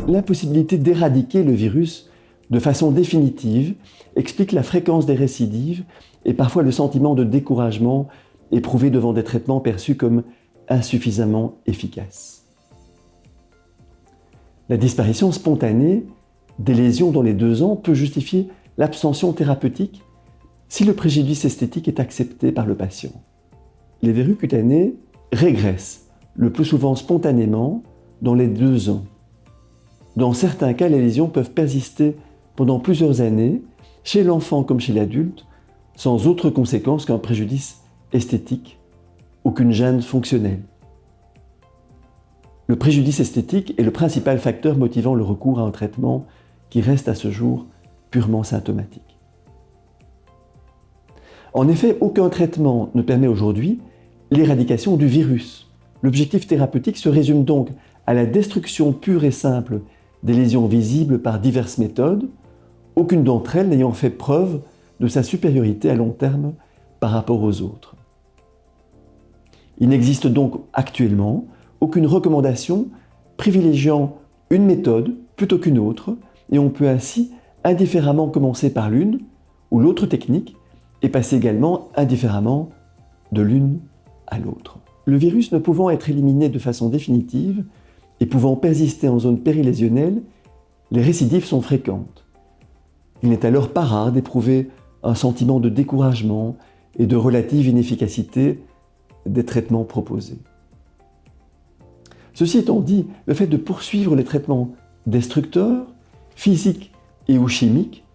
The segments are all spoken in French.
L'impossibilité d'éradiquer le virus de façon définitive explique la fréquence des récidives et parfois le sentiment de découragement éprouvé devant des traitements perçus comme insuffisamment efficaces. La disparition spontanée des lésions dans les 2 ans peut justifier l'abstention thérapeutique si le préjudice esthétique est accepté par le patient. Les verrues cutanées régressent le plus souvent spontanément dans les 2 ans. Dans certains cas, les lésions peuvent persister pendant plusieurs années, chez l'enfant comme chez l'adulte, sans autre conséquence qu'un préjudice esthétique ou qu'une gêne fonctionnelle. Le préjudice esthétique est le principal facteur motivant le recours à un traitement qui reste à ce jour purement symptomatique. En effet, aucun traitement ne permet aujourd'hui l'éradication du virus. L'objectif thérapeutique se résume donc à la destruction pure et simple des lésions visibles par diverses méthodes, aucune d'entre elles n'ayant fait preuve de sa supériorité à long terme par rapport aux autres. Il n'existe donc actuellement aucune recommandation privilégiant une méthode plutôt qu'une autre, et on peut ainsi indifféremment commencer par l'une ou l'autre technique et passer également indifféremment de l'une à l'autre. Le virus ne pouvant être éliminé de façon définitive et pouvant persister en zone périlésionnelle, les récidives sont fréquentes. Il n'est alors pas rare d'éprouver un sentiment de découragement et de relative inefficacité des traitements proposés. Ceci étant dit, le fait de poursuivre les traitements destructeurs, physiques et ou chimiques,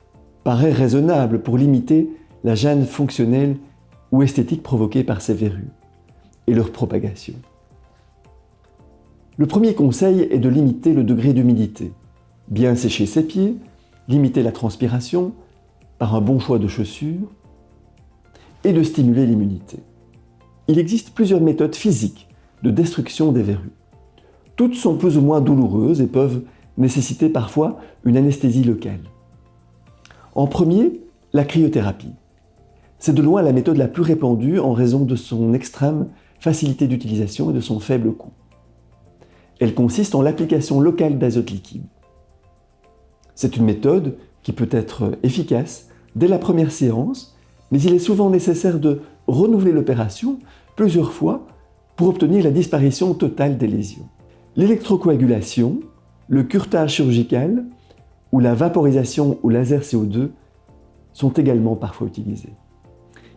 paraît raisonnable pour limiter la gêne fonctionnelle ou esthétique provoquée par ces verrues et leur propagation. Le premier conseil est de limiter le degré d'humidité, bien sécher ses pieds, limiter la transpiration par un bon choix de chaussures et de stimuler l'immunité. Il existe plusieurs méthodes physiques de destruction des verrues. Toutes sont plus ou moins douloureuses et peuvent nécessiter parfois une anesthésie locale. En premier, la cryothérapie. C'est de loin la méthode la plus répandue en raison de son extrême facilité d'utilisation et de son faible coût. Elle consiste en l'application locale d'azote liquide. C'est une méthode qui peut être efficace dès la première séance, mais il est souvent nécessaire de renouveler l'opération plusieurs fois pour obtenir la disparition totale des lésions. L'électrocoagulation, le curetage chirurgical ou la vaporisation au laser CO2 sont également parfois utilisés.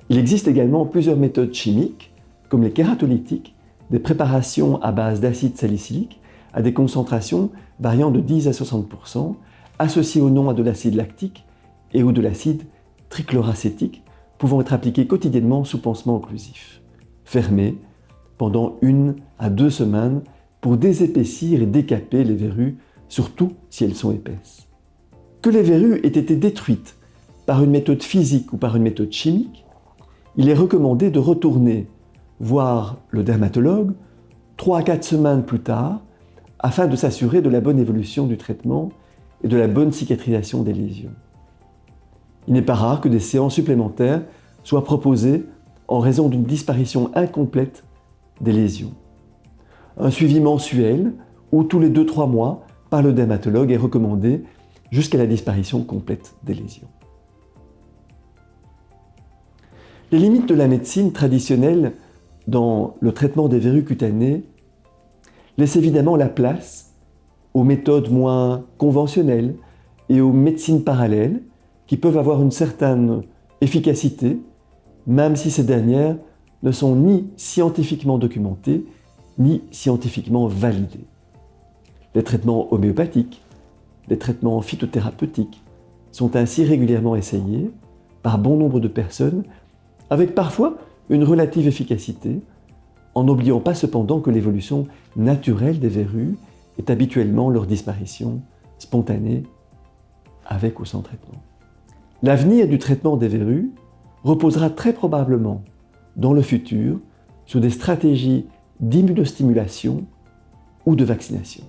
Il existe également plusieurs méthodes chimiques, comme les kératolytiques, des préparations à base d'acide salicylique à des concentrations variant de 10 à 60%, associées ou non à de l'acide lactique et ou de l'acide trichloracétique, pouvant être appliquées quotidiennement sous pansement occlusif, fermé pendant 1 à 2 semaines pour désépaissir et décaper les verrues, surtout si elles sont épaisses. Que les verrues aient été détruites par une méthode physique ou par une méthode chimique, il est recommandé de retourner voir le dermatologue 3 à 4 semaines plus tard afin de s'assurer de la bonne évolution du traitement et de la bonne cicatrisation des lésions. Il n'est pas rare que des séances supplémentaires soient proposées en raison d'une disparition incomplète des lésions. Un suivi mensuel ou tous les 2-3 mois par le dermatologue est recommandé jusqu'à la disparition complète des lésions. Les limites de la médecine traditionnelle dans le traitement des verrues cutanées laissent évidemment la place aux méthodes moins conventionnelles et aux médecines parallèles qui peuvent avoir une certaine efficacité, même si ces dernières ne sont ni scientifiquement documentées, ni scientifiquement validées. Les traitements homéopathiques, les traitements phytothérapeutiques sont ainsi régulièrement essayés par bon nombre de personnes, avec parfois une relative efficacité, en n'oubliant pas cependant que l'évolution naturelle des verrues est habituellement leur disparition spontanée avec ou sans traitement. L'avenir du traitement des verrues reposera très probablement dans le futur sur des stratégies d'immunostimulation ou de vaccination.